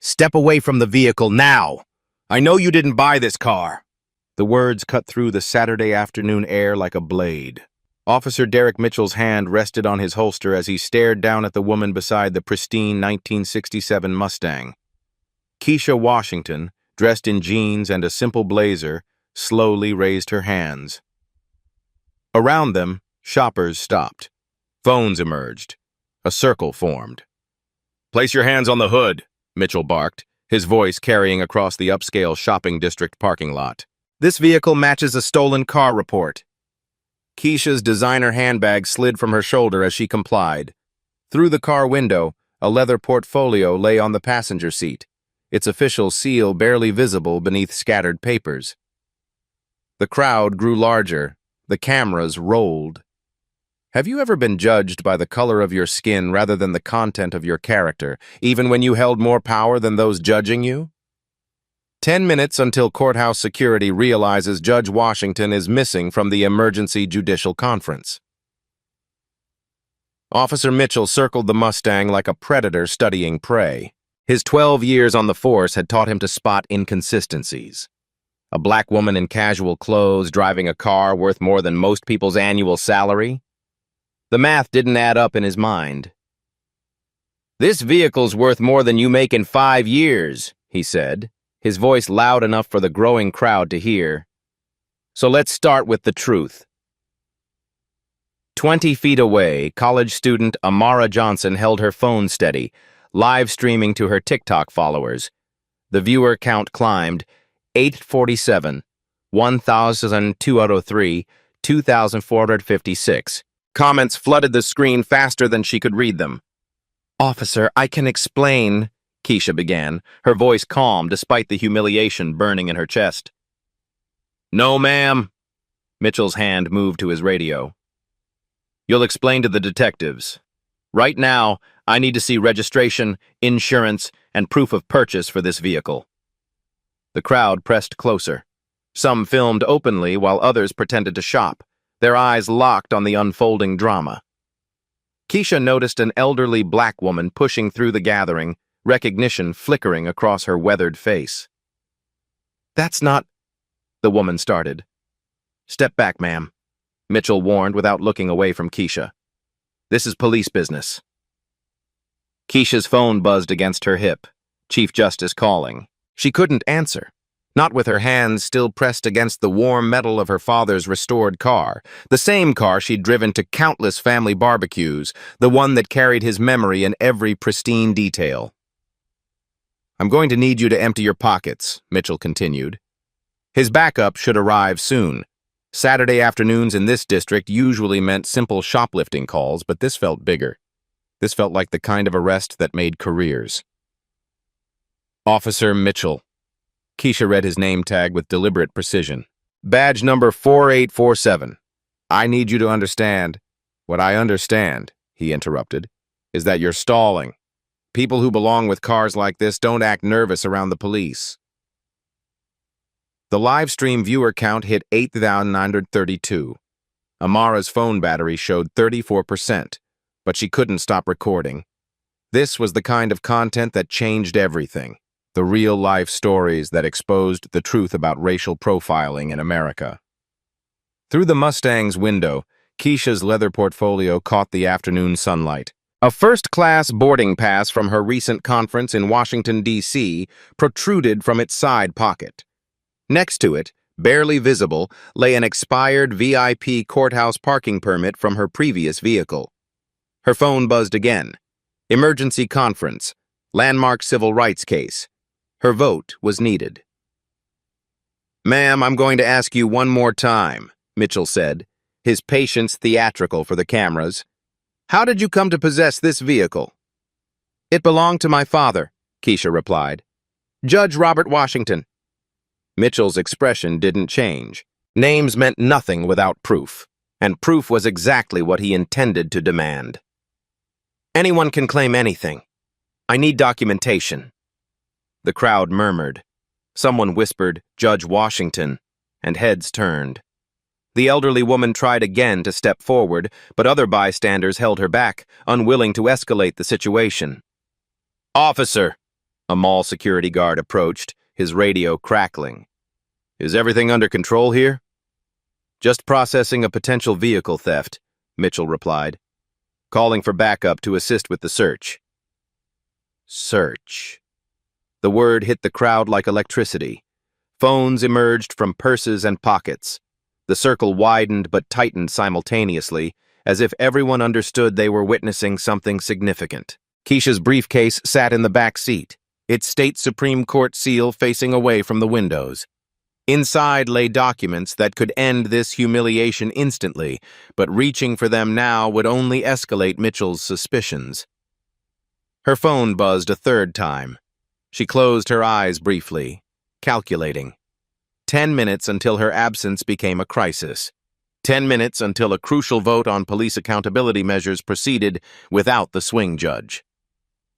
Step away from the vehicle now. I know you didn't buy this car. The words cut through the Saturday afternoon air like a blade. Officer Derek Mitchell's hand rested on his holster as he stared down at the woman beside the pristine 1967 Mustang. Keisha Washington, dressed in jeans and a simple blazer, slowly raised her hands. Around them, shoppers stopped. Phones emerged. A circle formed. "Place your hands on the hood," Mitchell barked, his voice carrying across the upscale shopping district parking lot. "This vehicle matches a stolen car report." Keisha's designer handbag slid from her shoulder as she complied. Through the car window, a leather portfolio lay on the passenger seat, its official seal barely visible beneath scattered papers. The crowd grew larger. The cameras rolled. Have you ever been judged by the color of your skin rather than the content of your character, even when you held more power than those judging you? 10 minutes until courthouse security realizes Judge Washington is missing from the emergency judicial conference. Officer Mitchell circled the Mustang like a predator studying prey. His 12 years on the force had taught him to spot inconsistencies. A black woman in casual clothes driving a car worth more than most people's annual salary? The math didn't add up in his mind. "This vehicle's worth more than you make in 5 years, he said, his voice loud enough for the growing crowd to hear. "So let's start with the truth." 20 feet away, college student Amara Johnson held her phone steady, live streaming to her TikTok followers. The viewer count climbed: 847, 1,203, 2,456. Comments flooded the screen faster than she could read them. "Officer, I can explain," Keisha began, her voice calm despite the humiliation burning in her chest. "No, ma'am." Mitchell's hand moved to his radio. "You'll explain to the detectives. Right now, I need to see registration, insurance, and proof of purchase for this vehicle." The crowd pressed closer. Some filmed openly while others pretended to shop, their eyes locked on the unfolding drama. Keisha noticed an elderly black woman pushing through the gathering, recognition flickering across her weathered face. "That's not—" the woman started. "Step back, ma'am," Mitchell warned without looking away from Keisha. "This is police business." Keisha's phone buzzed against her hip, Chief Justice calling. She couldn't answer. Not with her hands still pressed against the warm metal of her father's restored car, the same car she'd driven to countless family barbecues, the one that carried his memory in every pristine detail. "I'm going to need you to empty your pockets," Mitchell continued. His backup should arrive soon. Saturday afternoons in this district usually meant simple shoplifting calls, but this felt bigger. This felt like the kind of arrest that made careers. "Officer Mitchell." Keisha read his name tag with deliberate precision. "Badge number 4847. I need you to understand." "What I understand," he interrupted, "is that you're stalling. People who belong with cars like this don't act nervous around the police." The live stream viewer count hit 8,932. Amara's phone battery showed 34%, but she couldn't stop recording. This was the kind of content that changed everything. The real-life stories that exposed the truth about racial profiling in America. Through the Mustang's window, Keisha's leather portfolio caught the afternoon sunlight. A first-class boarding pass from her recent conference in Washington, D.C., protruded from its side pocket. Next to it, barely visible, lay an expired VIP courthouse parking permit from her previous vehicle. Her phone buzzed again. Emergency conference. Landmark civil rights case. Her vote was needed. "Ma'am, I'm going to ask you one more time," Mitchell said, his patience theatrical for the cameras. "How did you come to possess this vehicle?" "It belonged to my father," Keisha replied. "Judge Robert Washington." Mitchell's expression didn't change. Names meant nothing without proof, and proof was exactly what he intended to demand. "Anyone can claim anything. I need documentation." The crowd murmured. Someone whispered, "Judge Washington," and heads turned. The elderly woman tried again to step forward, but other bystanders held her back, unwilling to escalate the situation. "Officer," A mall security guard approached, his radio crackling. "Is everything under control here?" "Just processing a potential vehicle theft," Mitchell replied. "Calling for backup to assist with the search." Search. The word hit the crowd like electricity. Phones emerged from purses and pockets. The circle widened but tightened simultaneously, as if everyone understood they were witnessing something significant. Keisha's briefcase sat in the back seat, its state Supreme Court seal facing away from the windows. Inside lay documents that could end this humiliation instantly, but reaching for them now would only escalate Mitchell's suspicions. Her phone buzzed a third time. She closed her eyes briefly, calculating. 10 minutes until her absence became a crisis. 10 minutes until a crucial vote on police accountability measures proceeded without the swing judge.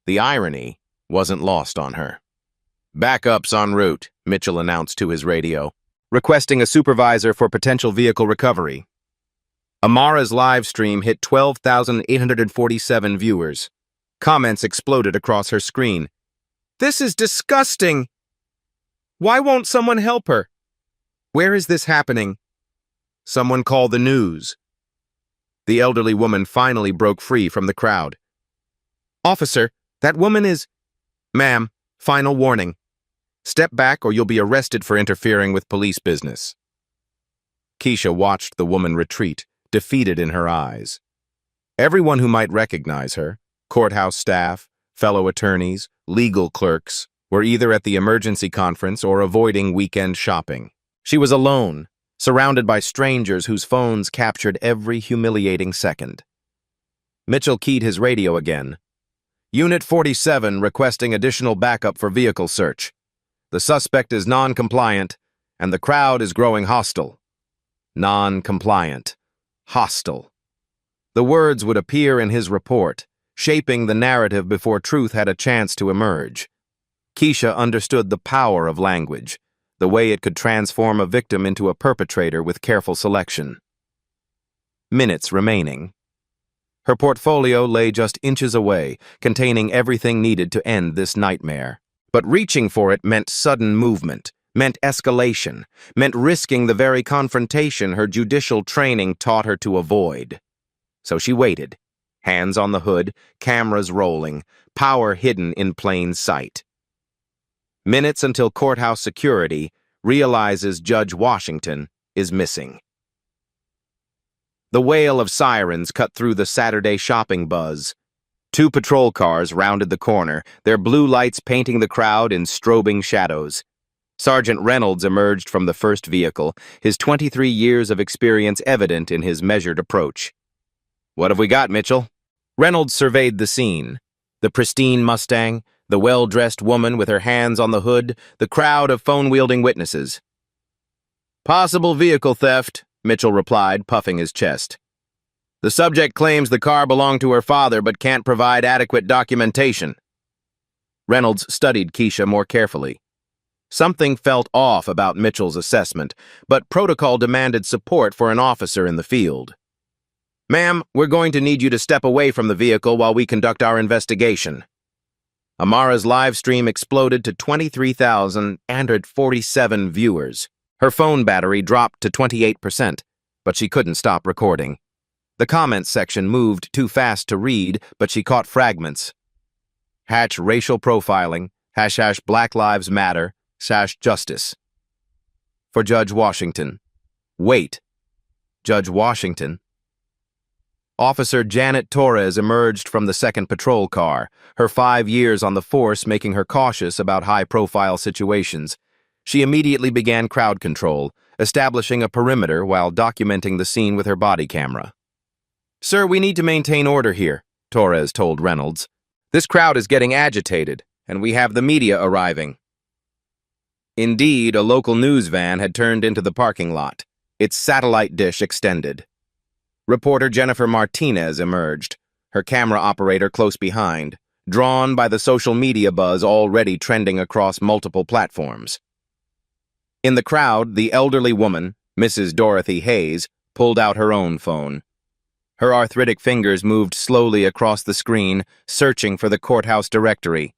The irony wasn't lost on her. "Backups en route," Mitchell announced to his radio, requesting a supervisor for potential vehicle recovery. Amara's live stream hit 12,847 viewers. Comments exploded across her screen. "This is disgusting! Why won't someone help her? Where is this happening? Someone call the news." The elderly woman finally broke free from the crowd. "Officer, that woman is—" "Ma'am, final warning. Step back or you'll be arrested for interfering with police business." Keisha watched the woman retreat, defeated in her eyes. Everyone who might recognize her, courthouse staff, fellow attorneys, legal clerks, were either at the emergency conference or avoiding weekend shopping. She was alone, surrounded by strangers whose phones captured every humiliating second. Mitchell keyed his radio again. "Unit 47 requesting additional backup for vehicle search. The suspect is non-compliant, and the crowd is growing hostile." Non-compliant. Hostile. The words would appear in his report, shaping the narrative before truth had a chance to emerge. Keisha understood the power of language, the way it could transform a victim into a perpetrator with careful selection. Minutes remaining. Her portfolio lay just inches away, containing everything needed to end this nightmare. But reaching for it meant sudden movement, meant escalation, meant risking the very confrontation her judicial training taught her to avoid. So she waited, hands on the hood, cameras rolling, power hidden in plain sight. Minutes until courthouse security realizes Judge Washington is missing. The wail of sirens cut through the Saturday shopping buzz. 2 patrol cars rounded the corner, their blue lights painting the crowd in strobing shadows. Sergeant Reynolds emerged from the first vehicle, his 23 years of experience evident in his measured approach. "What have we got, Mitchell?" Reynolds surveyed the scene. The pristine Mustang, the well-dressed woman with her hands on the hood, the crowd of phone-wielding witnesses. "Possible vehicle theft," Mitchell replied, puffing his chest. "The subject claims the car belonged to her father but can't provide adequate documentation." Reynolds studied Keisha more carefully. Something felt off about Mitchell's assessment, but protocol demanded support for an officer in the field. "Ma'am, we're going to need you to step away from the vehicle while we conduct our investigation." Amara's live stream exploded to 23,047 viewers. Her phone battery dropped to 28%, but she couldn't stop recording. The comments section moved too fast to read, but she caught fragments. #racial profiling, #Black Lives Matter, #justice. For Judge Washington. Wait. Judge Washington. Officer Janet Torres emerged from the second patrol car, her 5 years on the force making her cautious about high-profile situations. She immediately began crowd control, establishing a perimeter while documenting the scene with her body camera. "Sir, we need to maintain order here," Torres told Reynolds. "This crowd is getting agitated, and we have the media arriving." Indeed, a local news van had turned into the parking lot, its satellite dish extended. Reporter Jennifer Martinez emerged, her camera operator close behind, drawn by the social media buzz already trending across multiple platforms. In the crowd, the elderly woman, Mrs. Dorothy Hayes, pulled out her own phone. Her arthritic fingers moved slowly across the screen, searching for the courthouse directory.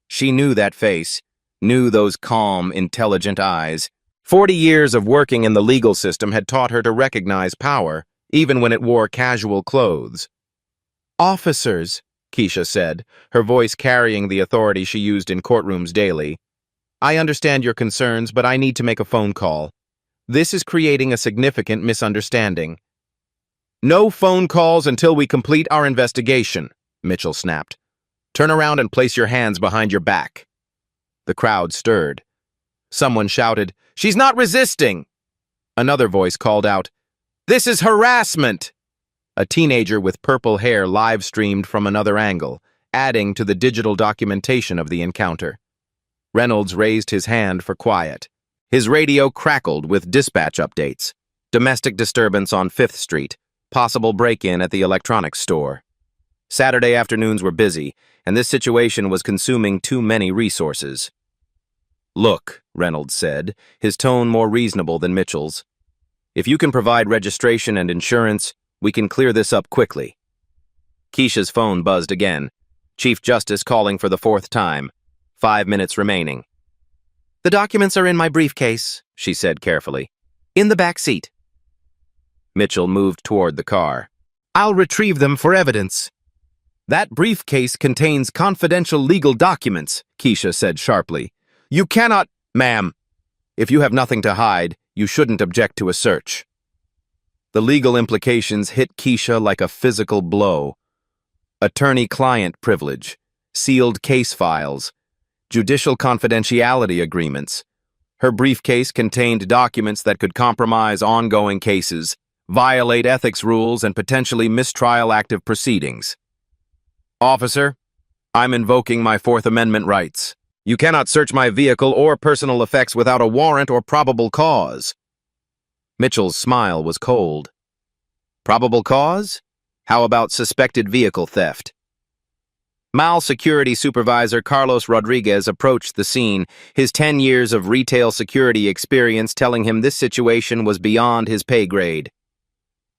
She knew that face, knew those calm, intelligent eyes. 40 years of working in the legal system had taught her to recognize power, even when it wore casual clothes. "Officers," Keisha said, her voice carrying the authority she used in courtrooms daily. "I understand your concerns, but I need to make a phone call. This is creating a significant misunderstanding." "No phone calls until we complete our investigation," Mitchell snapped. "Turn around and place your hands behind your back." The crowd stirred. Someone shouted, "She's not resisting!" Another voice called out, "This is harassment!" A teenager with purple hair live-streamed from another angle, adding to the digital documentation of the encounter. Reynolds raised his hand for quiet. His radio crackled with dispatch updates. Domestic disturbance on 5th Street. Possible break-in at the electronics store. Saturday afternoons were busy, and this situation was consuming too many resources. "Look," Reynolds said, his tone more reasonable than Mitchell's. "If you can provide registration and insurance, we can clear this up quickly." Keisha's phone buzzed again. Chief Justice calling for the 4th time. 5 minutes remaining. "The documents are in my briefcase," she said carefully. "In the back seat." Mitchell moved toward the car. "I'll retrieve them for evidence." "That briefcase contains confidential legal documents," Keisha said sharply. "You cannot—" "Ma'am, if you have nothing to hide, you shouldn't object to a search." The legal implications hit Keisha like a physical blow. Attorney-client privilege, sealed case files, judicial confidentiality agreements. Her briefcase contained documents that could compromise ongoing cases, violate ethics rules, and potentially mistrial active proceedings. "Officer, I'm invoking my 4th Amendment rights. You cannot search my vehicle or personal effects without a warrant or probable cause." Mitchell's smile was cold. "Probable cause? How about suspected vehicle theft?" Mall security supervisor Carlos Rodriguez approached the scene, his 10 years of retail security experience telling him this situation was beyond his pay grade.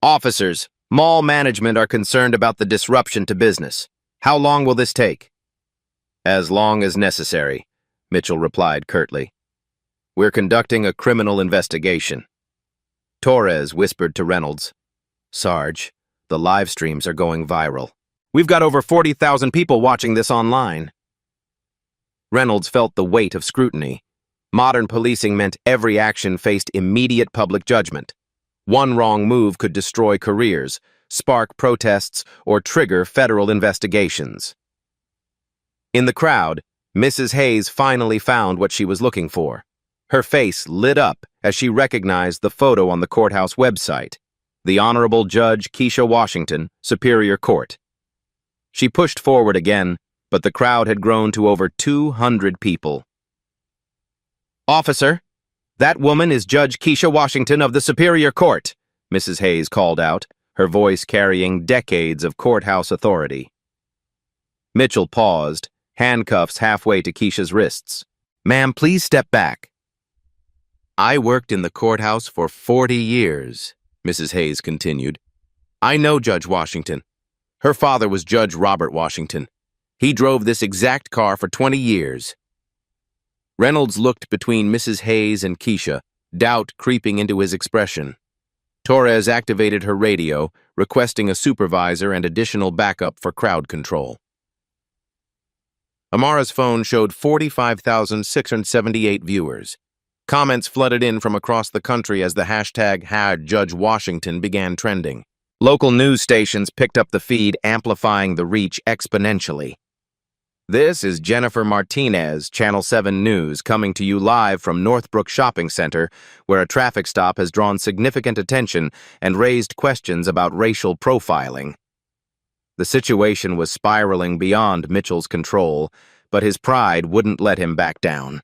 "Officers, mall management are concerned about the disruption to business. How long will this take?" "As long as necessary," Mitchell replied curtly. "We're conducting a criminal investigation." Torres whispered to Reynolds, "Sarge, the live streams are going viral. We've got over 40,000 people watching this online." Reynolds felt the weight of scrutiny. Modern policing meant every action faced immediate public judgment. One wrong move could destroy careers, spark protests, or trigger federal investigations. In the crowd, Mrs. Hayes finally found what she was looking for. Her face lit up as she recognized the photo on the courthouse website. The Honorable Judge Keisha Washington, Superior Court. She pushed forward again, but the crowd had grown to over 200 people. "Officer, that woman is Judge Keisha Washington of the Superior Court," Mrs. Hayes called out, her voice carrying decades of courthouse authority. Mitchell paused, handcuffs halfway to Keisha's wrists. "Ma'am, please step back." "I worked in the courthouse for 40 years, Mrs. Hayes continued. "I know Judge Washington. Her father was Judge Robert Washington. He drove this exact car for 20 years. Reynolds looked between Mrs. Hayes and Keisha, doubt creeping into his expression. Torres activated her radio, requesting a supervisor and additional backup for crowd control. Amara's phone showed 45,678 viewers. Comments flooded in from across the country as the hashtag #HadJudgeWashington began trending. Local news stations picked up the feed, amplifying the reach exponentially. This is Jennifer Martinez, Channel 7 News, coming to you live from Northbrook Shopping Center, where a traffic stop has drawn significant attention and raised questions about racial profiling. The situation was spiraling beyond Mitchell's control, but his pride wouldn't let him back down.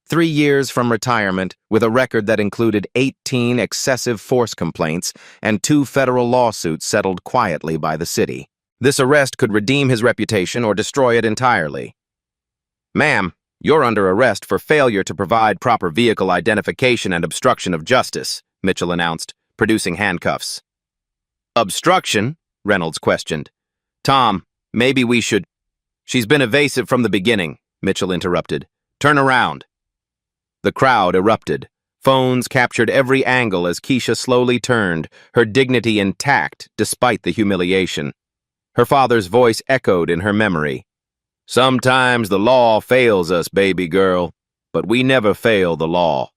3 years from retirement, with a record that included 18 excessive force complaints and 2 federal lawsuits settled quietly by the city. This arrest could redeem his reputation or destroy it entirely. "Ma'am, you're under arrest for failure to provide proper vehicle identification and obstruction of justice," Mitchell announced, producing handcuffs. "Obstruction?" Reynolds questioned. "Tom, maybe we should—" "She's been evasive from the beginning," Mitchell interrupted. "Turn around." The crowd erupted. Phones captured every angle as Keisha slowly turned, her dignity intact despite the humiliation. Her father's voice echoed in her memory. "Sometimes the law fails us, baby girl, but we never fail the law."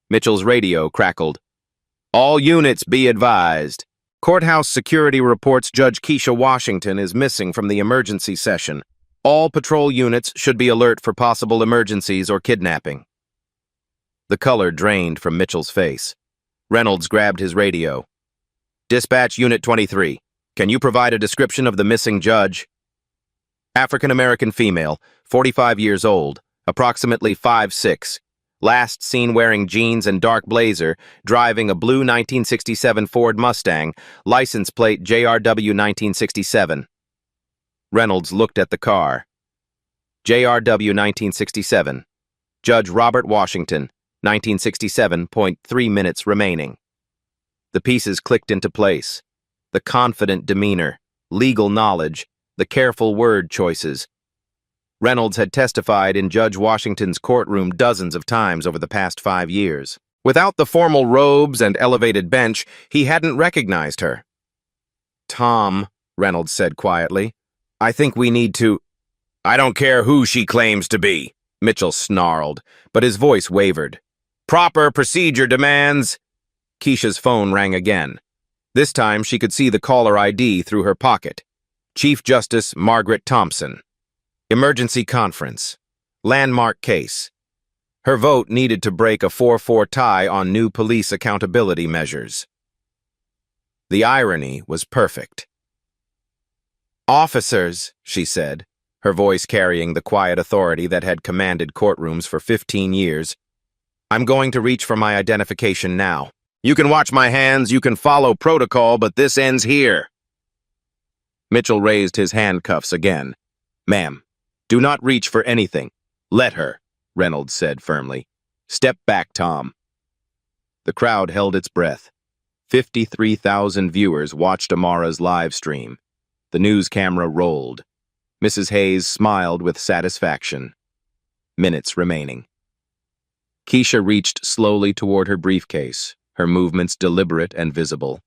Mitchell's radio crackled. "All units be advised. Courthouse security reports Judge Keisha Washington is missing from the emergency session. All patrol units should be alert for possible emergencies or kidnapping." The color drained from Mitchell's face. Reynolds grabbed his radio. "Dispatch Unit 23. Can you provide a description of the missing judge?" "African-American female, 45 years old, approximately 5'6". Last seen wearing jeans and dark blazer, driving a blue 1967 Ford Mustang, license plate JRW 1967. Reynolds looked at the car. JRW 1967. Judge Robert Washington, 1967.3 minutes remaining. The pieces clicked into place. The confident demeanor, legal knowledge, the careful word choices. Reynolds had testified in Judge Washington's courtroom dozens of times over the past 5 years. Without the formal robes and elevated bench, he hadn't recognized her. "Tom," Reynolds said quietly, "I think we need to—" "I don't care who she claims to be," Mitchell snarled, but his voice wavered. "Proper procedure demands—" Keisha's phone rang again. This time she could see the caller ID through her pocket. Chief Justice Margaret Thompson. Emergency conference. Landmark case. Her vote needed to break a 4-4 tie on new police accountability measures. The irony was perfect. "Officers," she said, her voice carrying the quiet authority that had commanded courtrooms for 15 years. "I'm going to reach for my identification now. You can watch my hands, you can follow protocol, but this ends here." Mitchell raised his handcuffs again. "Ma'am, do not reach for anything. Let her," Reynolds said firmly. "Step back, Tom." The crowd held its breath. 53,000 viewers watched Amara's live stream. The news camera rolled. Mrs. Hayes smiled with satisfaction. Minutes remaining. Keisha reached slowly toward her briefcase, her movements deliberate and visible.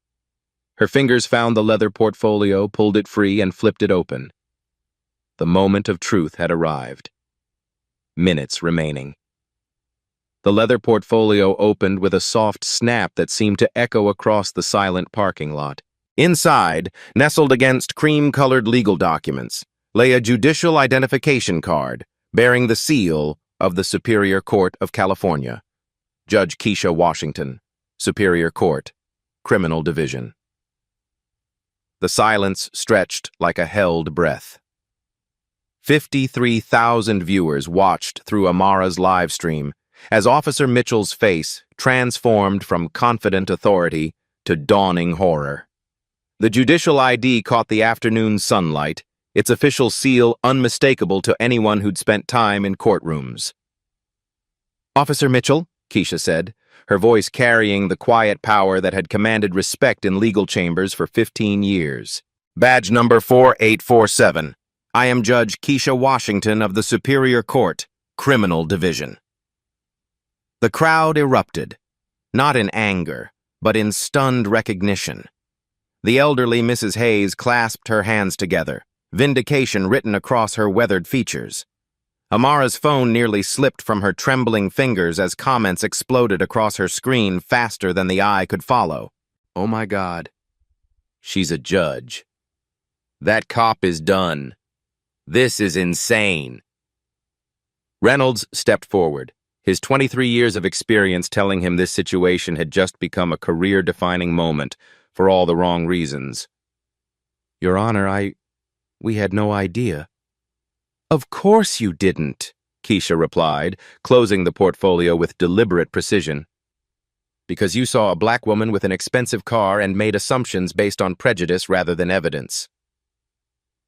Her fingers found the leather portfolio, pulled it free, and flipped it open. The moment of truth had arrived. Minutes remaining. The leather portfolio opened with a soft snap that seemed to echo across the silent parking lot. Inside, nestled against cream-colored legal documents, lay a judicial identification card bearing the seal of the Superior Court of California. Judge Keisha Washington, Superior Court, Criminal Division. The silence stretched like a held breath. 53,000 viewers watched through Amara's live stream as Officer Mitchell's face transformed from confident authority to dawning horror. The judicial ID caught the afternoon sunlight, its official seal unmistakable to anyone who'd spent time in courtrooms. "Officer Mitchell," Keisha said, her voice carrying the quiet power that had commanded respect in legal chambers for 15 years. "Badge number 4847. I am Judge Keisha Washington of the Superior Court, Criminal Division." The crowd erupted, not in anger, but in stunned recognition. The elderly Mrs. Hayes clasped her hands together, vindication written across her weathered features. Amara's phone nearly slipped from her trembling fingers as comments exploded across her screen faster than the eye could follow. "Oh my God. She's a judge. That cop is done. This is insane." Reynolds stepped forward, his 23 years of experience telling him this situation had just become a career-defining moment for all the wrong reasons. "Your Honor, we had no idea." "Of course you didn't," Keisha replied, closing the portfolio with deliberate precision. "Because you saw a black woman with an expensive car and made assumptions based on prejudice rather than evidence."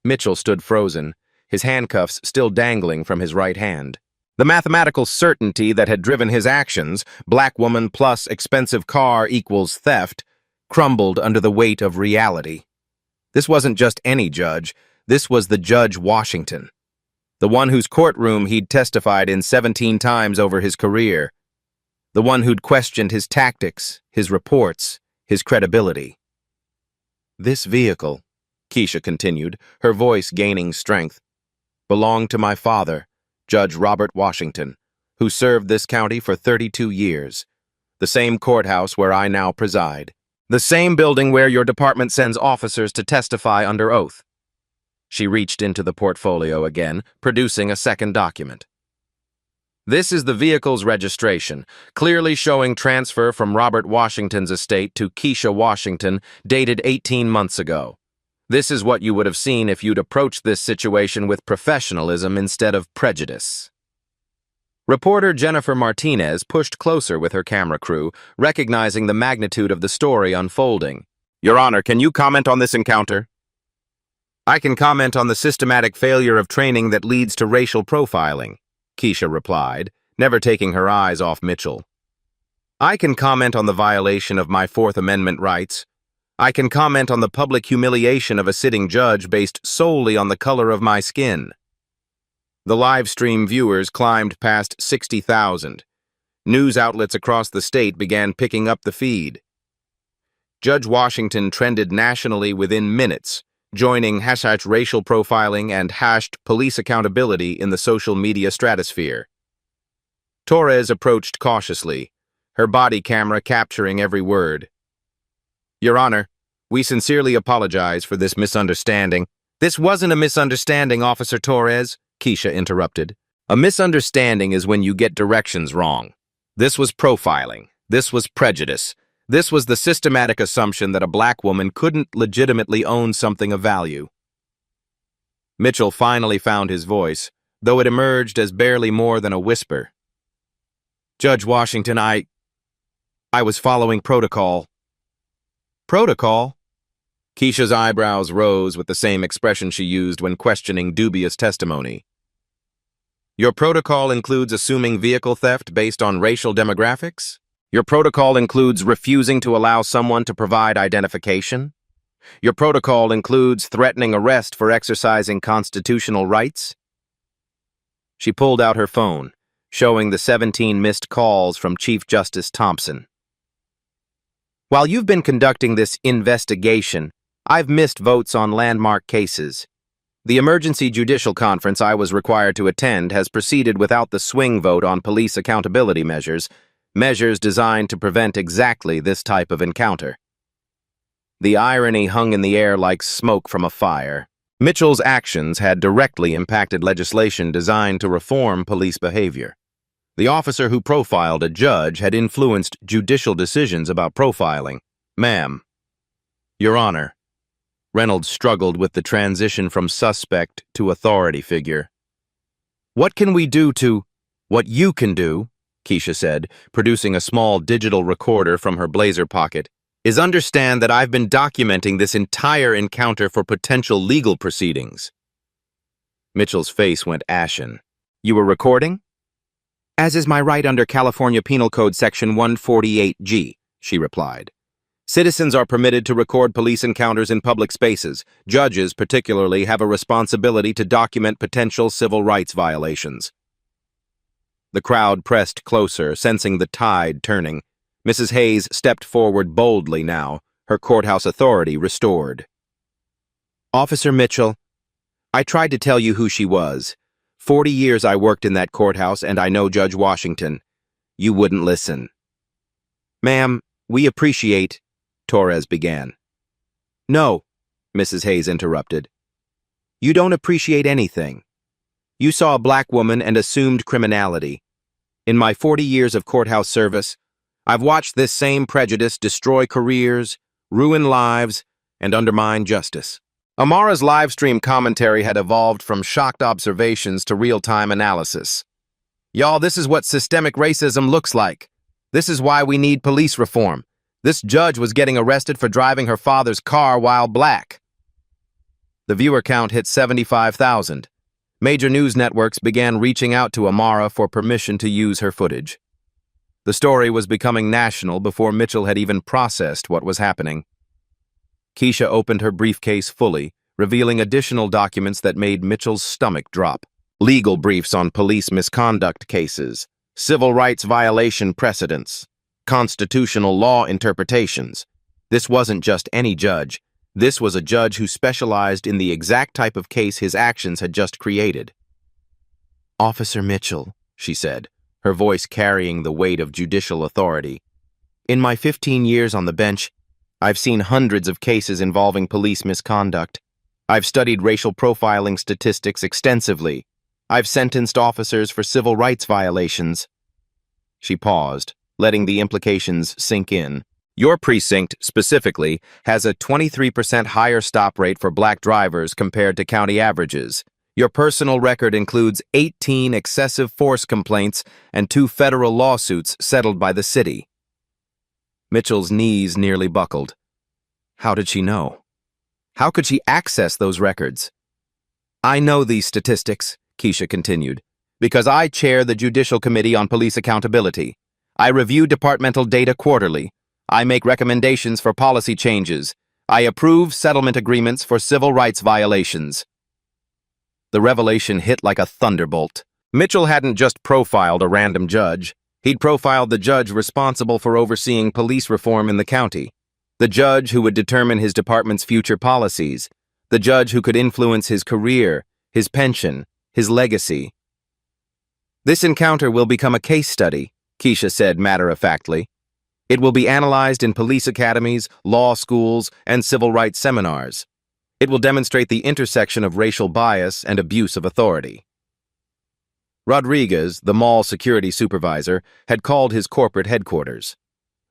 Mitchell stood frozen, his handcuffs still dangling from his right hand. The mathematical certainty that had driven his actions, black woman plus expensive car equals theft, crumbled under the weight of reality. This wasn't just any judge, this was the Judge Washington. The one whose courtroom he'd testified in 17 times over his career. The one who'd questioned his tactics, his reports, his credibility. This vehicle, Keisha continued, her voice gaining strength, belonged to my father, Judge Robert Washington, who served this county for 32 years, the same courthouse where I now preside, the same building where your department sends officers to testify under oath. She reached into the portfolio again, producing a second document. This is the vehicle's registration, clearly showing transfer from Robert Washington's estate to Keisha Washington, dated 18 months ago. This is what you would have seen if you'd approached this situation with professionalism instead of prejudice. Reporter Jennifer Martinez pushed closer with her camera crew, recognizing the magnitude of the story unfolding. Your Honor, can you comment on this encounter? I can comment on the systematic failure of training that leads to racial profiling, Keisha replied, never taking her eyes off Mitchell. I can comment on the violation of my Fourth Amendment rights. I can comment on the public humiliation of a sitting judge based solely on the color of my skin. The live stream viewers climbed past 60,000. News outlets across the state began picking up the feed. Judge Washington trended nationally within minutes, joining hashtag racial profiling and hashtag police accountability in the social media stratosphere. Torres approached cautiously, her body camera capturing every word. Your Honor, we sincerely apologize for this misunderstanding. This wasn't a misunderstanding, Officer Torres, Keisha interrupted. A misunderstanding is when you get directions wrong. This was profiling. This was prejudice. This was the systematic assumption that a black woman couldn't legitimately own something of value. Mitchell finally found his voice, though it emerged as barely more than a whisper. Judge Washington, I was following protocol. Protocol? Keisha's eyebrows rose with the same expression she used when questioning dubious testimony. Your protocol includes assuming vehicle theft based on racial demographics? Your protocol includes refusing to allow someone to provide identification? Your protocol includes threatening arrest for exercising constitutional rights? She pulled out her phone, showing the 17 missed calls from Chief Justice Thompson. While you've been conducting this investigation, I've missed votes on landmark cases. The emergency judicial conference I was required to attend has proceeded without the swing vote on police accountability measures designed to prevent exactly this type of encounter. The irony hung in the air like smoke from a fire. Mitchell's actions had directly impacted legislation designed to reform police behavior. The officer who profiled a judge had influenced judicial decisions about profiling. Ma'am. Your Honor. Reynolds struggled with the transition from suspect to authority figure. What can we do to what you can do, Keisha said, producing a small digital recorder from her blazer pocket, is understand that I've been documenting this entire encounter for potential legal proceedings. Mitchell's face went ashen. You were recording? As is my right under California Penal Code Section 148G, she replied. Citizens are permitted to record police encounters in public spaces. Judges, particularly, have a responsibility to document potential civil rights violations. The crowd pressed closer, sensing the tide turning. Mrs. Hayes stepped forward boldly now, her courthouse authority restored. Officer Mitchell, I tried to tell you who she was. 40 years I worked in that courthouse, and I know Judge Washington. You wouldn't listen. Ma'am, we appreciate, Torres began. No, Mrs. Hayes interrupted. You don't appreciate anything. You saw a black woman and assumed criminality. In my 40 years of courthouse service, I've watched this same prejudice destroy careers, ruin lives, and undermine justice. Amara's livestream commentary had evolved from shocked observations to real-time analysis. Y'all, this is what systemic racism looks like. This is why we need police reform. This judge was getting arrested for driving her father's car while black. The viewer count hit 75,000. Major news networks began reaching out to Amara for permission to use her footage. The story was becoming national before Mitchell had even processed what was happening. Keisha opened her briefcase fully, revealing additional documents that made Mitchell's stomach drop. legal briefs on police misconduct cases, civil rights violation precedents, constitutional law interpretations. This wasn't just any judge. This was a judge who specialized in the exact type of case his actions had just created. "Officer Mitchell," she said, her voice carrying the weight of judicial authority. "In my 15 years on the bench, I've seen hundreds of cases involving police misconduct. I've studied racial profiling statistics extensively. I've sentenced officers for civil rights violations." She paused, letting the implications sink in. "Your precinct, specifically, has a 23% higher stop rate for black drivers compared to county averages. Your personal record includes 18 excessive force complaints and 2 federal lawsuits settled by the city." Mitchell's knees nearly buckled. How did she know? How could she access those records? "I know these statistics," Keisha continued, "because I chair the Judicial Committee on Police Accountability. I review departmental data quarterly. I make recommendations for policy changes. I approve settlement agreements for civil rights violations." The revelation hit like a thunderbolt. Mitchell hadn't just profiled a random judge. He'd profiled the judge responsible for overseeing police reform in the county, the judge who would determine his department's future policies, the judge who could influence his career, his pension, his legacy. "This encounter will become a case study," Keisha said matter-of-factly. "It will be analyzed in police academies, law schools, and civil rights seminars. It will demonstrate the intersection of racial bias and abuse of authority." Rodriguez, the mall security supervisor, had called his corporate headquarters.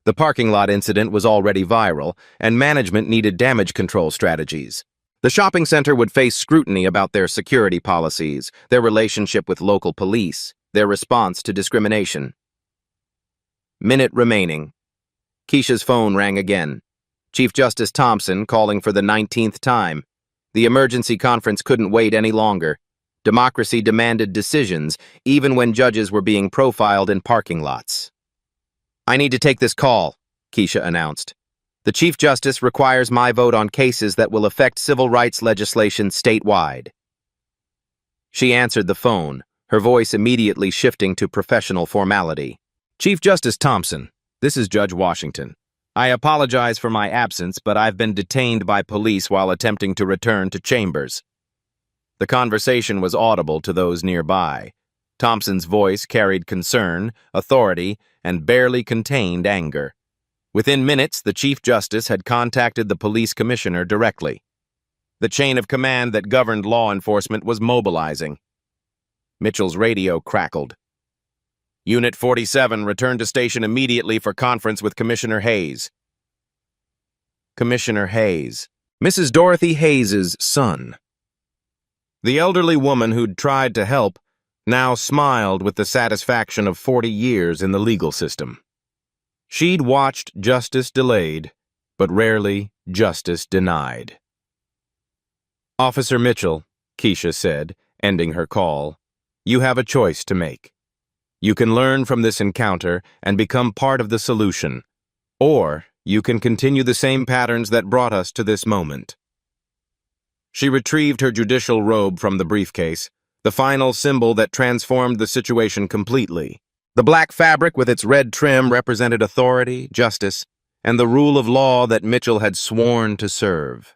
The parking lot incident was already viral, and management needed damage control strategies. The shopping center would face scrutiny about their security policies, their relationship with local police, their response to discrimination. Minute remaining. Keisha's phone rang again. Chief Justice Thompson calling for the 19th time. The emergency conference couldn't wait any longer. Democracy demanded decisions, even when judges were being profiled in parking lots. "I need to take this call," Keisha announced. "The Chief Justice requires my vote on cases that will affect civil rights legislation statewide." She answered the phone, her voice immediately shifting to professional formality. "Chief Justice Thompson, this is Judge Washington. I apologize for my absence, but I've been detained by police while attempting to return to chambers." The conversation was audible to those nearby. Thompson's voice carried concern, authority, and barely contained anger. Within minutes, the Chief Justice had contacted the police commissioner directly. The chain of command that governed law enforcement was mobilizing. Mitchell's radio crackled. "Unit 47, return to station immediately for conference with Commissioner Hayes." Commissioner Hayes. Mrs. Dorothy Hayes's son. The elderly woman who'd tried to help now smiled with the satisfaction of 40 years in the legal system. She'd watched justice delayed, but rarely justice denied. "Officer Mitchell," Keisha said, ending her call, "you have a choice to make. You can learn from this encounter and become part of the solution, or you can continue the same patterns that brought us to this moment." She retrieved her judicial robe from the briefcase, the final symbol that transformed the situation completely. The black fabric with its red trim represented authority, justice, and the rule of law that Mitchell had sworn to serve.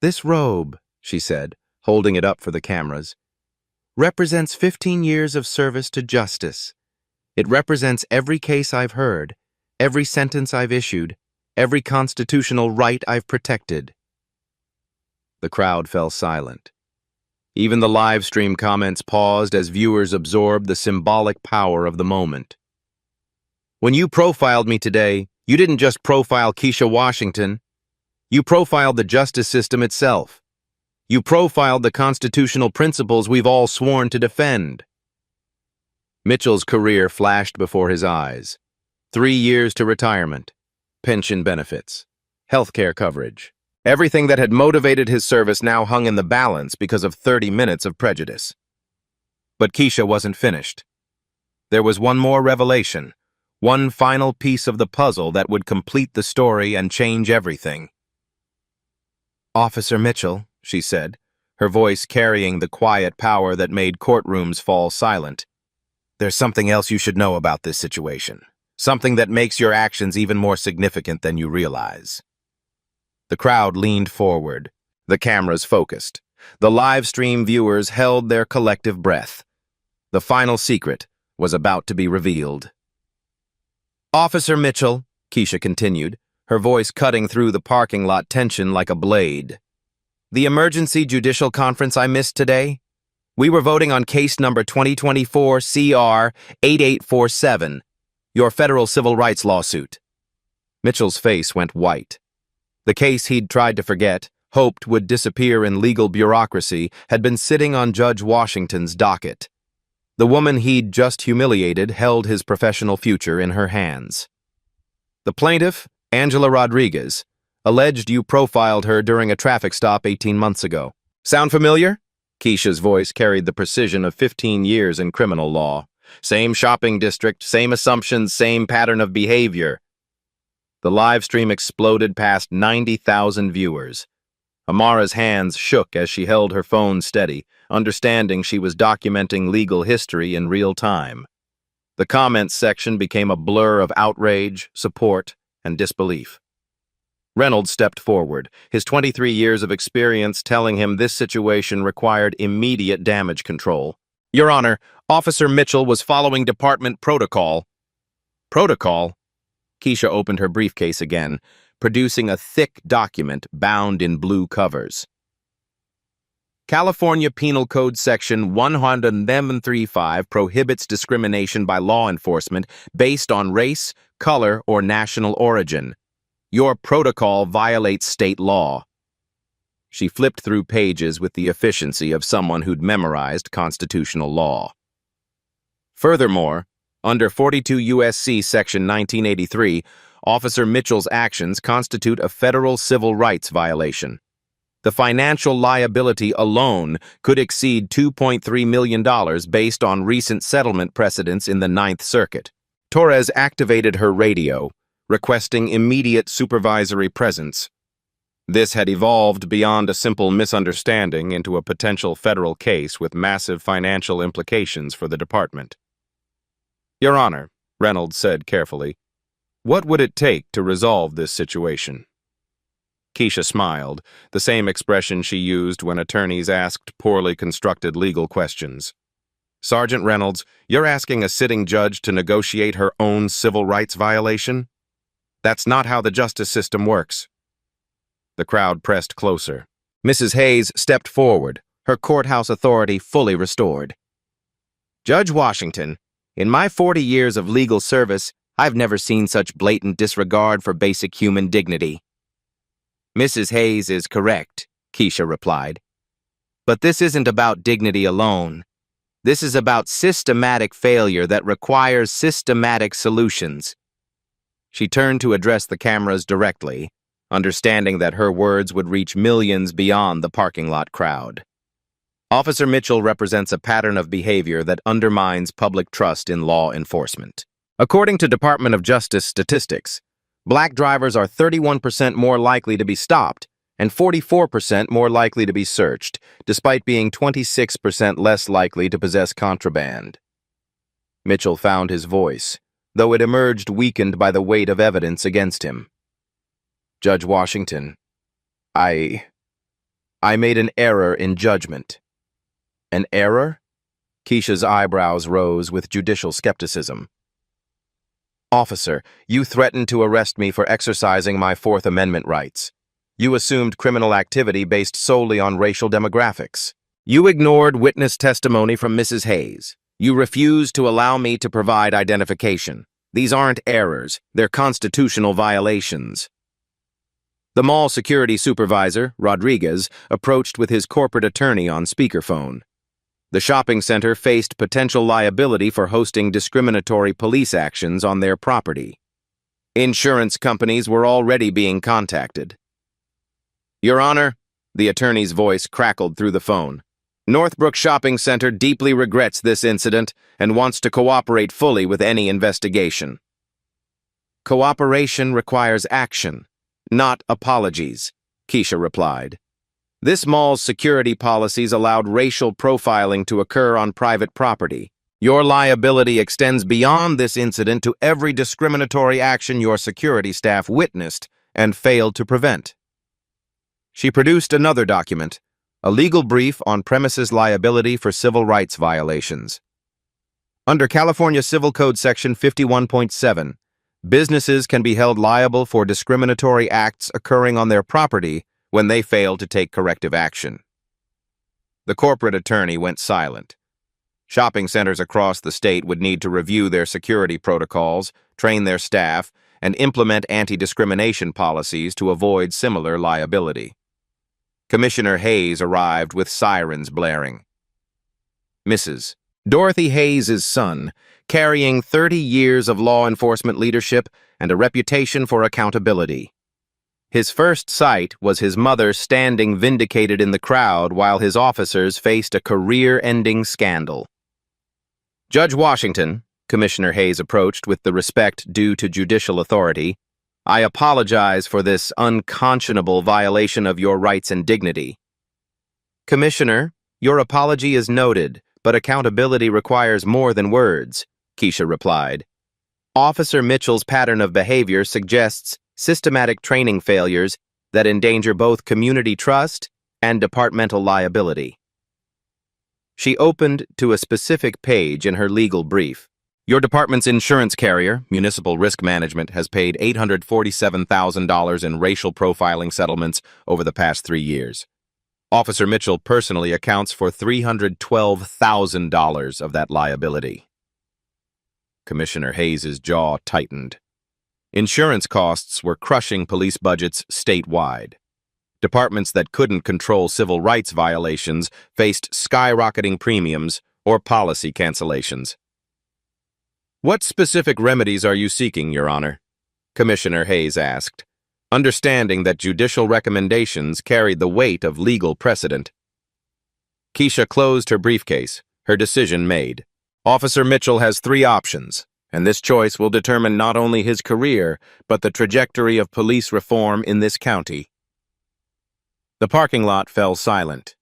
"This robe," she said, holding it up for the cameras, "represents 15 years of service to justice. It represents every case I've heard, every sentence I've issued, every constitutional right I've protected." The crowd fell silent. Even the live stream comments paused as viewers absorbed the symbolic power of the moment. "When you profiled me today, you didn't just profile Keisha Washington. You profiled the justice system itself. You profiled the constitutional principles we've all sworn to defend." Mitchell's career flashed before his eyes. 3 years to retirement, pension benefits, healthcare coverage. Everything that had motivated his service now hung in the balance because of 30 minutes of prejudice. But Keisha wasn't finished. There was one more revelation, one final piece of the puzzle that would complete the story and change everything. "Officer Mitchell," she said, her voice carrying the quiet power that made courtrooms fall silent. "There's something else you should know about this situation. Something that makes your actions even more significant than you realize." The crowd leaned forward, the cameras focused. The live stream viewers held their collective breath. The final secret was about to be revealed. "Officer Mitchell," Keisha continued, her voice cutting through the parking lot tension like a blade. "The emergency judicial conference I missed today? We were voting on case number 2024 CR 8847, your federal civil rights lawsuit." Mitchell's face went white. The case he'd tried to forget, hoped would disappear in legal bureaucracy, had been sitting on Judge Washington's docket. The woman he'd just humiliated held his professional future in her hands. "The plaintiff, Angela Rodriguez, alleged you profiled her during a traffic stop 18 months ago. Sound familiar?" Keisha's voice carried the precision of 15 years in criminal law. "Same shopping district, same assumptions, same pattern of behavior." The live stream exploded past 90,000 viewers. Amara's hands shook as she held her phone steady, understanding she was documenting legal history in real time. The comments section became a blur of outrage, support, and disbelief. Reynolds stepped forward, his 23 years of experience telling him this situation required immediate damage control. "Your Honor, Officer Mitchell was following department protocol." "Protocol?" Keisha opened her briefcase again, producing a thick document bound in blue covers. "California Penal Code Section 135 prohibits discrimination by law enforcement based on race, color, or national origin. Your protocol violates state law." She flipped through pages with the efficiency of someone who'd memorized constitutional law. "Furthermore, under 42 U.S.C. Section 1983, Officer Mitchell's actions constitute a federal civil rights violation. The financial liability alone could exceed $2.3 million based on recent settlement precedents in the Ninth Circuit." Torres activated her radio, requesting immediate supervisory presence. This had evolved beyond a simple misunderstanding into a potential federal case with massive financial implications for the department. "Your Honor," Reynolds said carefully, "what would it take to resolve this situation?" Keisha smiled, the same expression she used when attorneys asked poorly constructed legal questions. "Sergeant Reynolds, you're asking a sitting judge to negotiate her own civil rights violation? That's not how the justice system works." The crowd pressed closer. Mrs. Hayes stepped forward, her courthouse authority fully restored. "Judge Washington, in my 40 years of legal service, I've never seen such blatant disregard for basic human dignity." "Mrs. Hayes is correct," Keisha replied. "But this isn't about dignity alone. This is about systematic failure that requires systematic solutions." She turned to address the cameras directly, understanding that her words would reach millions beyond the parking lot crowd. "Officer Mitchell represents a pattern of behavior that undermines public trust in law enforcement. According to Department of Justice statistics, Black drivers are 31% more likely to be stopped and 44% more likely to be searched, despite being 26% less likely to possess contraband." Mitchell found his voice, though it emerged weakened by the weight of evidence against him. "Judge Washington, I made an error in judgment." "An error?" Keisha's eyebrows rose with judicial skepticism. "Officer, you threatened to arrest me for exercising my Fourth Amendment rights. You assumed criminal activity based solely on racial demographics. You ignored witness testimony from Mrs. Hayes. You refused to allow me to provide identification. These aren't errors, they're constitutional violations." The mall security supervisor, Rodriguez, approached with his corporate attorney on speakerphone. The shopping center faced potential liability for hosting discriminatory police actions on their property. Insurance companies were already being contacted. "Your Honor," the attorney's voice crackled through the phone, "Northbrook Shopping Center deeply regrets this incident and wants to cooperate fully with any investigation." "Cooperation requires action, not apologies," Keisha replied. This mall's security policies allowed racial profiling to occur on private property. Your liability extends beyond this incident to every discriminatory action your security staff witnessed and failed to prevent. She produced another document, a legal brief on premises liability for civil rights violations. Under California Civil Code Section 51.7, businesses can be held liable for discriminatory acts occurring on their property when they fail to take corrective action. The corporate attorney went silent. Shopping centers across the state would need to review their security protocols, train their staff, and implement anti-discrimination policies to avoid similar liability. Commissioner Hayes arrived with sirens blaring. Mrs. Dorothy Hayes' son, carrying 30 years of law enforcement leadership and a reputation for accountability. His first sight was his mother standing vindicated in the crowd while his officers faced a career-ending scandal. Judge Washington, Commissioner Hayes approached with the respect due to judicial authority, I apologize for this unconscionable violation of your rights and dignity. Commissioner, your apology is noted, but accountability requires more than words, Keisha replied. Officer Mitchell's pattern of behavior suggests systematic training failures that endanger both community trust and departmental liability. She opened to a specific page in her legal brief. Your department's insurance carrier, Municipal Risk Management, has paid $847,000 in racial profiling settlements over the past 3 years. Officer Mitchell personally accounts for $312,000 of that liability. Commissioner Hayes' jaw tightened. Insurance costs were crushing police budgets statewide. Departments that couldn't control civil rights violations faced skyrocketing premiums or policy cancellations. What specific remedies are you seeking, Your Honor? Commissioner Hayes asked, understanding that judicial recommendations carried the weight of legal precedent. Keisha closed her briefcase, her decision made. Officer Mitchell has 3 options, and this choice will determine not only his career, but the trajectory of police reform in this county. The parking lot fell silent.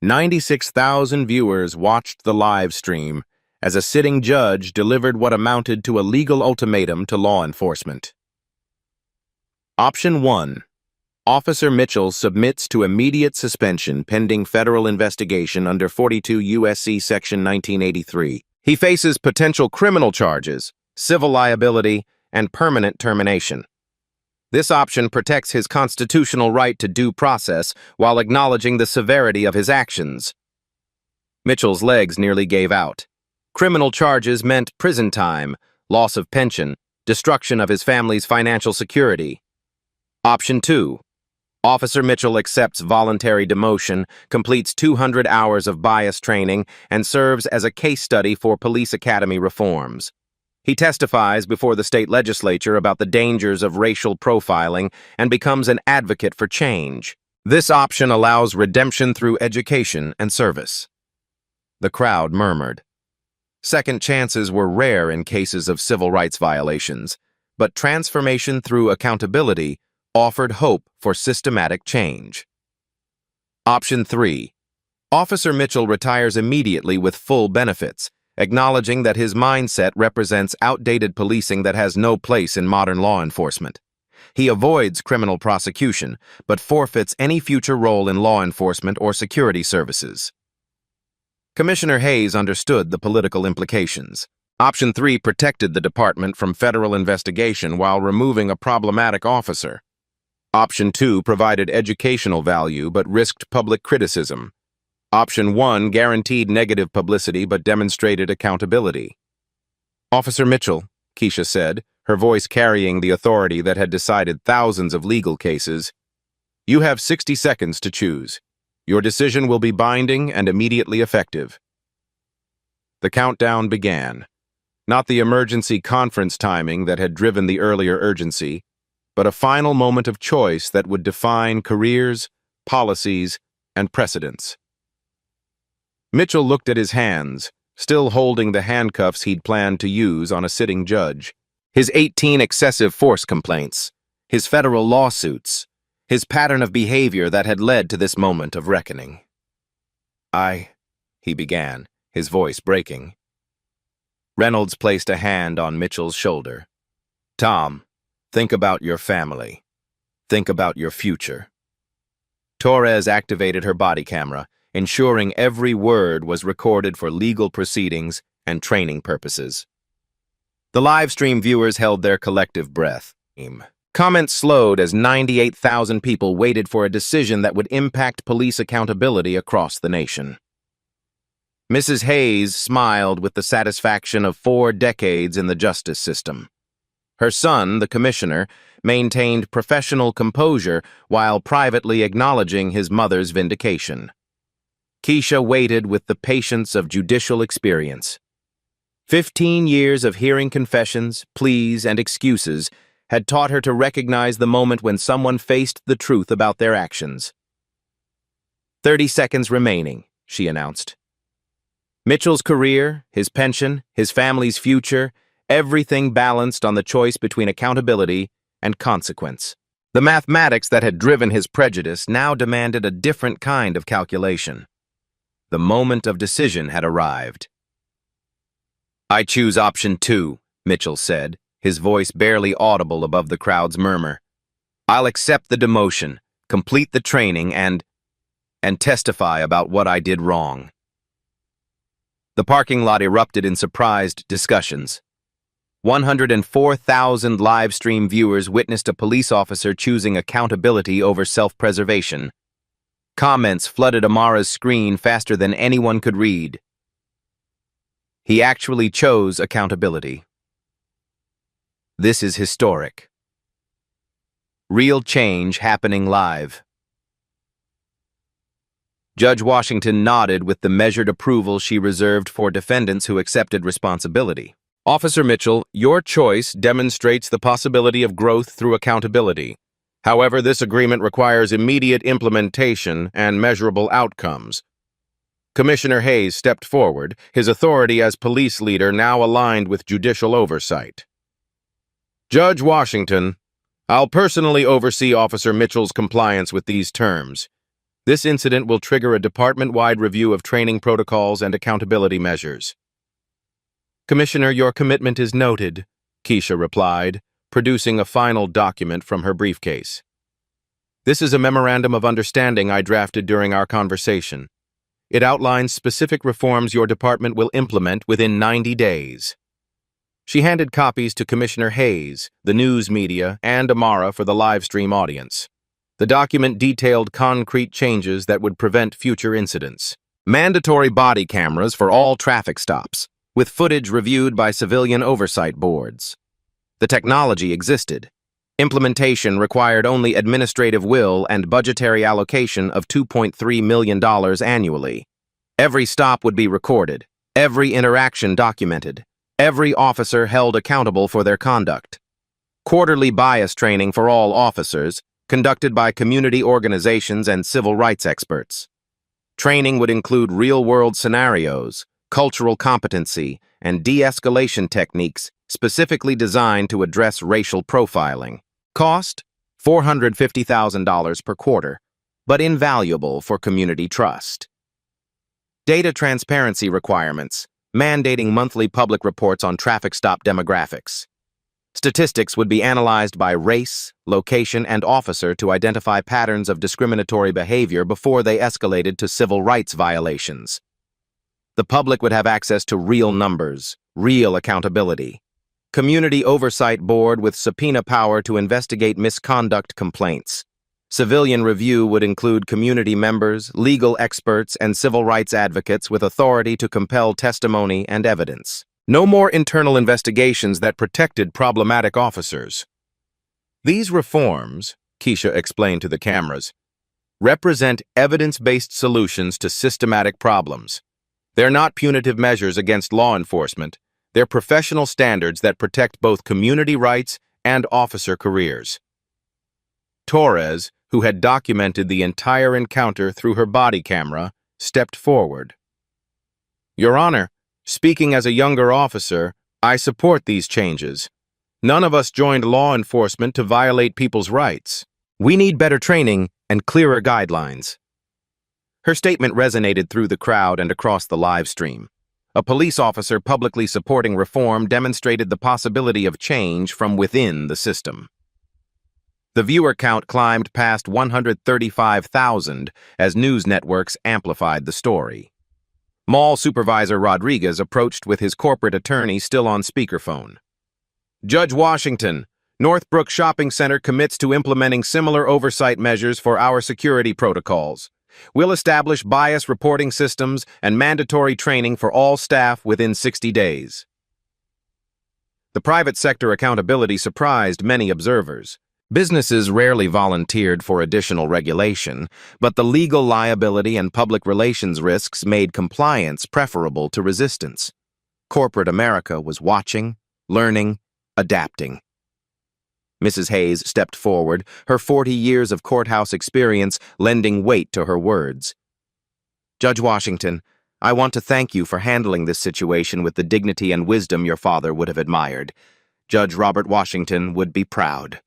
96,000 viewers watched the live stream as a sitting judge delivered what amounted to a legal ultimatum to law enforcement. Option 1. Officer Mitchell submits to immediate suspension pending federal investigation under 42 U.S.C. Section 1983. He faces potential criminal charges, civil liability, and permanent termination. This option protects his constitutional right to due process while acknowledging the severity of his actions. Mitchell's legs nearly gave out. Criminal charges meant prison time, loss of pension, destruction of his family's financial security. Option 2. Officer Mitchell accepts voluntary demotion, completes 200 hours of bias training, and serves as a case study for police academy reforms. He testifies before the state legislature about the dangers of racial profiling and becomes an advocate for change. This option allows redemption through education and service. The crowd murmured. Second chances were rare in cases of civil rights violations, but transformation through accountability offered hope for systematic change. Option 3. Officer Mitchell retires immediately with full benefits, acknowledging that his mindset represents outdated policing that has no place in modern law enforcement. He avoids criminal prosecution, but forfeits any future role in law enforcement or security services. Commissioner Hayes understood the political implications. Option 3 protected the department from federal investigation while removing a problematic officer. Option 2 provided educational value but risked public criticism. Option 1 guaranteed negative publicity but demonstrated accountability. Officer Mitchell, Keisha said, her voice carrying the authority that had decided thousands of legal cases, you have 60 seconds to choose. Your decision will be binding and immediately effective. The countdown began. Not the emergency conference timing that had driven the earlier urgency, but a final moment of choice that would define careers, policies, and precedents. Mitchell looked at his hands, still holding the handcuffs he'd planned to use on a sitting judge. His 18 excessive force complaints, his federal lawsuits, his pattern of behavior that had led to this moment of reckoning. He began, his voice breaking. Reynolds placed a hand on Mitchell's shoulder. Tom, think about your family. Think about your future. Torres activated her body camera, ensuring every word was recorded for legal proceedings and training purposes. The live stream viewers held their collective breath. Comments slowed as 98,000 people waited for a decision that would impact police accountability across the nation. Mrs. Hayes smiled with the satisfaction of 4 decades in the justice system. Her son, the commissioner, maintained professional composure while privately acknowledging his mother's vindication. Keisha waited with the patience of judicial experience. 15 years of hearing confessions, pleas, and excuses had taught her to recognize the moment when someone faced the truth about their actions. 30 seconds remaining, she announced. Mitchell's career, his pension, his family's future, everything balanced on the choice between accountability and consequence. The mathematics that had driven his prejudice now demanded a different kind of calculation. The moment of decision had arrived. I choose option 2, Mitchell said, his voice barely audible above the crowd's murmur. I'll accept the demotion, complete the training, and testify about what I did wrong. The parking lot erupted in surprised discussions. 104,000 live stream viewers witnessed a police officer choosing accountability over self-preservation. Comments flooded Amara's screen faster than anyone could read. He actually chose accountability. This is historic. Real change happening live. Judge Washington nodded with the measured approval she reserved for defendants who accepted responsibility. Officer Mitchell, your choice demonstrates the possibility of growth through accountability. However, this agreement requires immediate implementation and measurable outcomes. Commissioner Hayes stepped forward, his authority as police leader now aligned with judicial oversight. Judge Washington, I'll personally oversee Officer Mitchell's compliance with these terms. This incident will trigger a department-wide review of training protocols and accountability measures. Commissioner, your commitment is noted, Keisha replied, producing a final document from her briefcase. This is a memorandum of understanding I drafted during our conversation. It outlines specific reforms your department will implement within 90 days. She handed copies to Commissioner Hayes, the news media, and Amara for the live stream audience. The document detailed concrete changes that would prevent future incidents. Mandatory body cameras for all traffic stops, with footage reviewed by civilian oversight boards. The technology existed. Implementation required only administrative will and budgetary allocation of $2.3 million annually. Every stop would be recorded, every interaction documented, every officer held accountable for their conduct. Quarterly bias training for all officers, conducted by community organizations and civil rights experts. Training would include real-world scenarios, cultural competency, and de-escalation techniques specifically designed to address racial profiling. Cost? $450,000 per quarter, but invaluable for community trust. Data transparency requirements, mandating monthly public reports on traffic stop demographics. Statistics would be analyzed by race, location, and officer to identify patterns of discriminatory behavior before they escalated to civil rights violations. The public would have access to real numbers, real accountability. Community Oversight Board with subpoena power to investigate misconduct complaints. Civilian review would include community members, legal experts, and civil rights advocates with authority to compel testimony and evidence. No more internal investigations that protected problematic officers. These reforms, Keisha explained to the cameras, represent evidence-based solutions to systematic problems. They're not punitive measures against law enforcement. They're professional standards that protect both community rights and officer careers. Torres, who had documented the entire encounter through her body camera, stepped forward. Your Honor, speaking as a younger officer, I support these changes. None of us joined law enforcement to violate people's rights. We need better training and clearer guidelines. Her statement resonated through the crowd and across the live stream. A police officer publicly supporting reform demonstrated the possibility of change from within the system. The viewer count climbed past 135,000 as news networks amplified the story. Mall supervisor Rodriguez approached with his corporate attorney still on speakerphone. Judge Washington, Northbrook Shopping Center commits to implementing similar oversight measures for our security protocols. We'll establish bias reporting systems and mandatory training for all staff within 60 days. The private sector accountability surprised many observers. Businesses rarely volunteered for additional regulation, but the legal liability and public relations risks made compliance preferable to resistance. Corporate America was watching, learning, adapting. Mrs. Hayes stepped forward, her 40 years of courthouse experience lending weight to her words. Judge Washington, I want to thank you for handling this situation with the dignity and wisdom your father would have admired. Judge Robert Washington would be proud.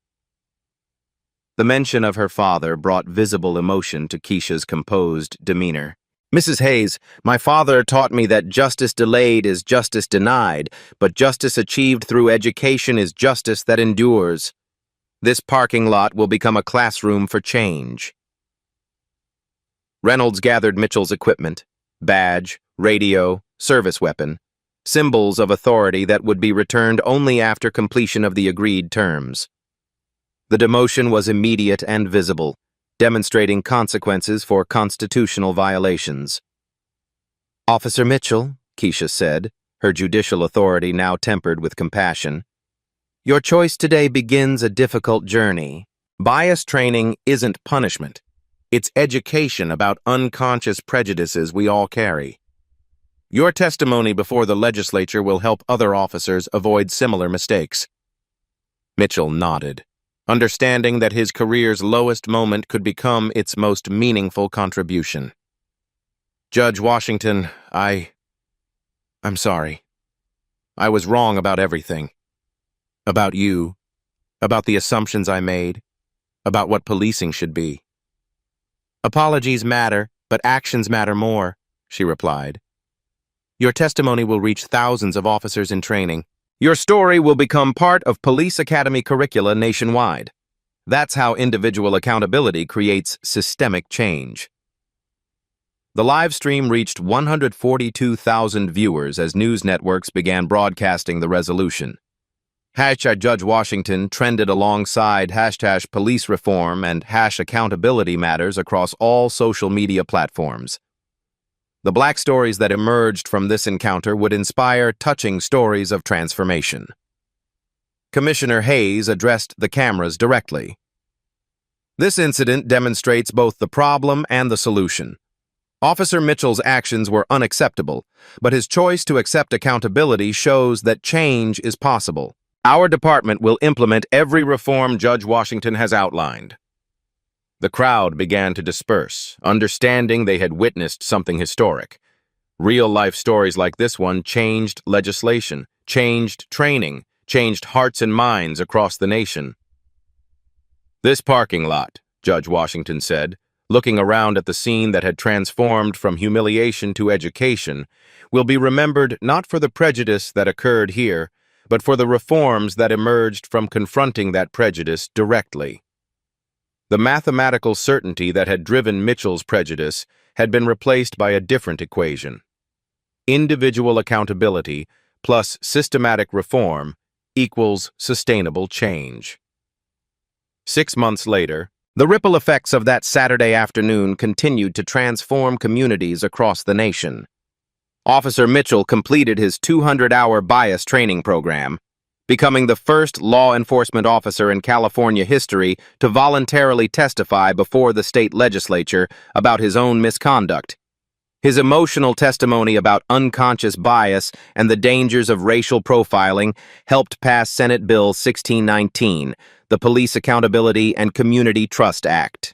The mention of her father brought visible emotion to Keisha's composed demeanor. Mrs. Hayes, my father taught me that justice delayed is justice denied, but justice achieved through education is justice that endures. This parking lot will become a classroom for change. Reynolds gathered Mitchell's equipment, badge, radio, service weapon, symbols of authority that would be returned only after completion of the agreed terms. The demotion was immediate and visible, demonstrating consequences for constitutional violations. Officer Mitchell, Keisha said, her judicial authority now tempered with compassion, your choice today begins a difficult journey. Bias training isn't punishment. It's education about unconscious prejudices we all carry. Your testimony before the legislature will help other officers avoid similar mistakes. Mitchell nodded, understanding that his career's lowest moment could become its most meaningful contribution. Judge Washington, I'm sorry. I was wrong about everything. About you, about the assumptions I made, about what policing should be. Apologies matter, but actions matter more, she replied. Your testimony will reach thousands of officers in training. Your story will become part of police academy curricula nationwide. That's how individual accountability creates systemic change. The live stream reached 142,000 viewers as news networks began broadcasting the resolution. #Judge Washington trended alongside #police reform and #accountability matters across all social media platforms. The Black stories that emerged from this encounter would inspire touching stories of transformation. Commissioner Hayes addressed the cameras directly. This incident demonstrates both the problem and the solution. Officer Mitchell's actions were unacceptable, but his choice to accept accountability shows that change is possible. Our department will implement every reform Judge Washington has outlined. The crowd began to disperse, understanding they had witnessed something historic. Real-life stories like this one changed legislation, changed training, changed hearts and minds across the nation. This parking lot, Judge Washington said, looking around at the scene that had transformed from humiliation to education, will be remembered not for the prejudice that occurred here, but for the reforms that emerged from confronting that prejudice directly. The mathematical certainty that had driven Mitchell's prejudice had been replaced by a different equation. Individual accountability plus systematic reform equals sustainable change. 6 months later, the ripple effects of that Saturday afternoon continued to transform communities across the nation. Officer Mitchell completed his 200-hour bias training program, becoming the first law enforcement officer in California history to voluntarily testify before the state legislature about his own misconduct. His emotional testimony about unconscious bias and the dangers of racial profiling helped pass Senate Bill 1619, the Police Accountability and Community Trust Act.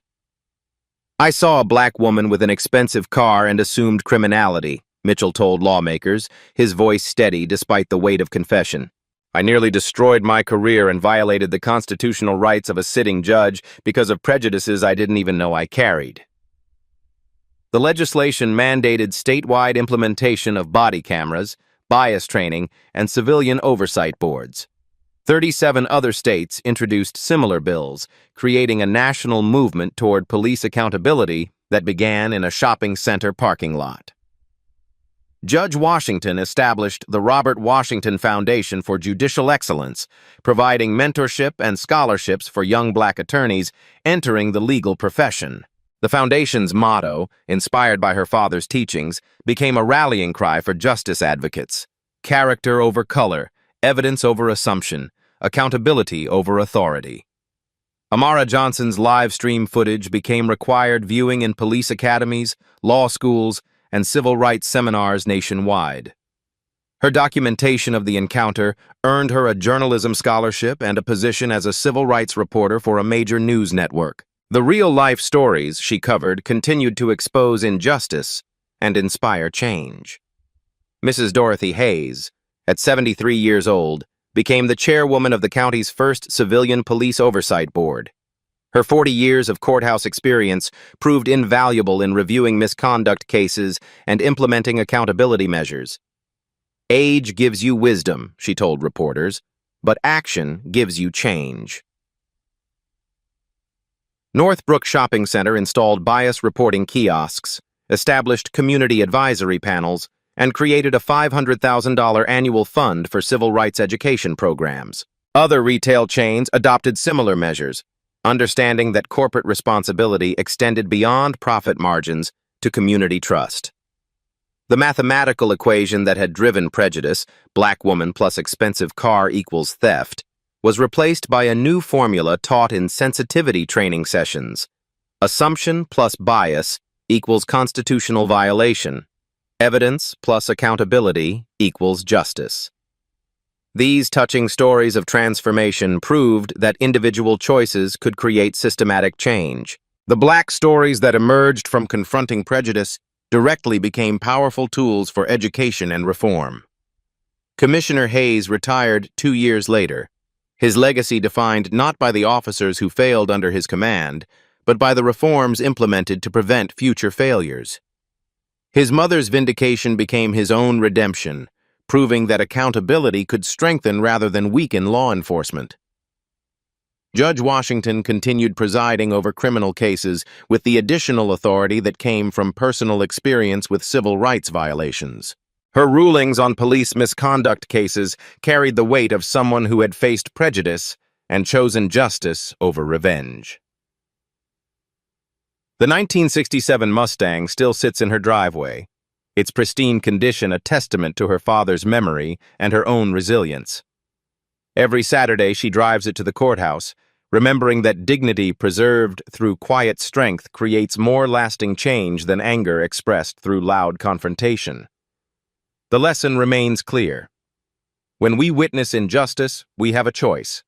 I saw a black woman with an expensive car and assumed criminality, Mitchell told lawmakers, his voice steady despite the weight of confession. I nearly destroyed my career and violated the constitutional rights of a sitting judge because of prejudices I didn't even know I carried. The legislation mandated statewide implementation of body cameras, bias training, and civilian oversight boards. 37 other states introduced similar bills, creating a national movement toward police accountability that began in a shopping center parking lot. Judge Washington established the Robert Washington Foundation for Judicial Excellence, providing mentorship and scholarships for young black attorneys entering the legal profession. The foundation's motto, inspired by her father's teachings, became a rallying cry for justice advocates: character over color, evidence over assumption, accountability over authority. Amara Johnson's live stream footage became required viewing in police academies, law schools, and civil rights seminars nationwide. Her documentation of the encounter earned her a journalism scholarship and a position as a civil rights reporter for a major news network. The real-life stories she covered continued to expose injustice and inspire change. Mrs. Dorothy Hayes, at 73 years old, became the chairwoman of the county's first civilian police oversight board. Her 40 years of courthouse experience proved invaluable in reviewing misconduct cases and implementing accountability measures. Age gives you wisdom, she told reporters, but action gives you change. Northbrook Shopping Center installed bias reporting kiosks, established community advisory panels, and created a $500,000 annual fund for civil rights education programs. Other retail chains adopted similar measures, understanding that corporate responsibility extended beyond profit margins to community trust. The mathematical equation that had driven prejudice, black woman plus expensive car equals theft, was replaced by a new formula taught in sensitivity training sessions. Assumption plus bias equals constitutional violation. Evidence plus accountability equals justice. These touching stories of transformation proved that individual choices could create systematic change. The black stories that emerged from confronting prejudice directly became powerful tools for education and reform. Commissioner Hayes retired 2 years later, his legacy defined not by the officers who failed under his command, but by the reforms implemented to prevent future failures. His mother's vindication became his own redemption, proving that accountability could strengthen rather than weaken law enforcement. Judge Washington continued presiding over criminal cases with the additional authority that came from personal experience with civil rights violations. Her rulings on police misconduct cases carried the weight of someone who had faced prejudice and chosen justice over revenge. The 1967 Mustang still sits in her driveway, its pristine condition a testament to her father's memory and her own resilience. Every Saturday she drives it to the courthouse, remembering that dignity preserved through quiet strength creates more lasting change than anger expressed through loud confrontation. The lesson remains clear. When we witness injustice, we have a choice.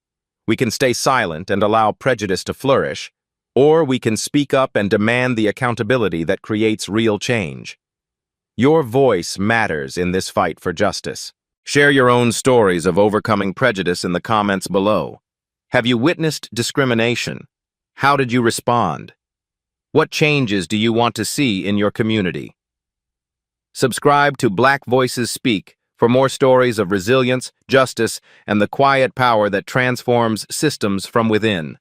We can stay silent and allow prejudice to flourish, or we can speak up and demand the accountability that creates real change. Your voice matters in this fight for justice. Share your own stories of overcoming prejudice in the comments below. Have you witnessed discrimination? How did you respond? What changes do you want to see in your community? Subscribe to Black Voices Speak for more stories of resilience, justice, and the quiet power that transforms systems from within.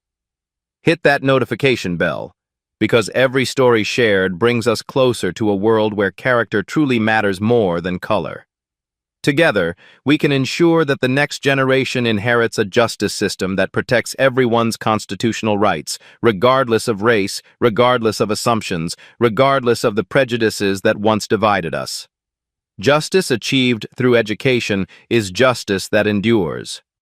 Hit that notification bell, because every story shared brings us closer to a world where character truly matters more than color. Together, we can ensure that the next generation inherits a justice system that protects everyone's constitutional rights, regardless of race, regardless of assumptions, regardless of the prejudices that once divided us. Justice achieved through education is justice that endures.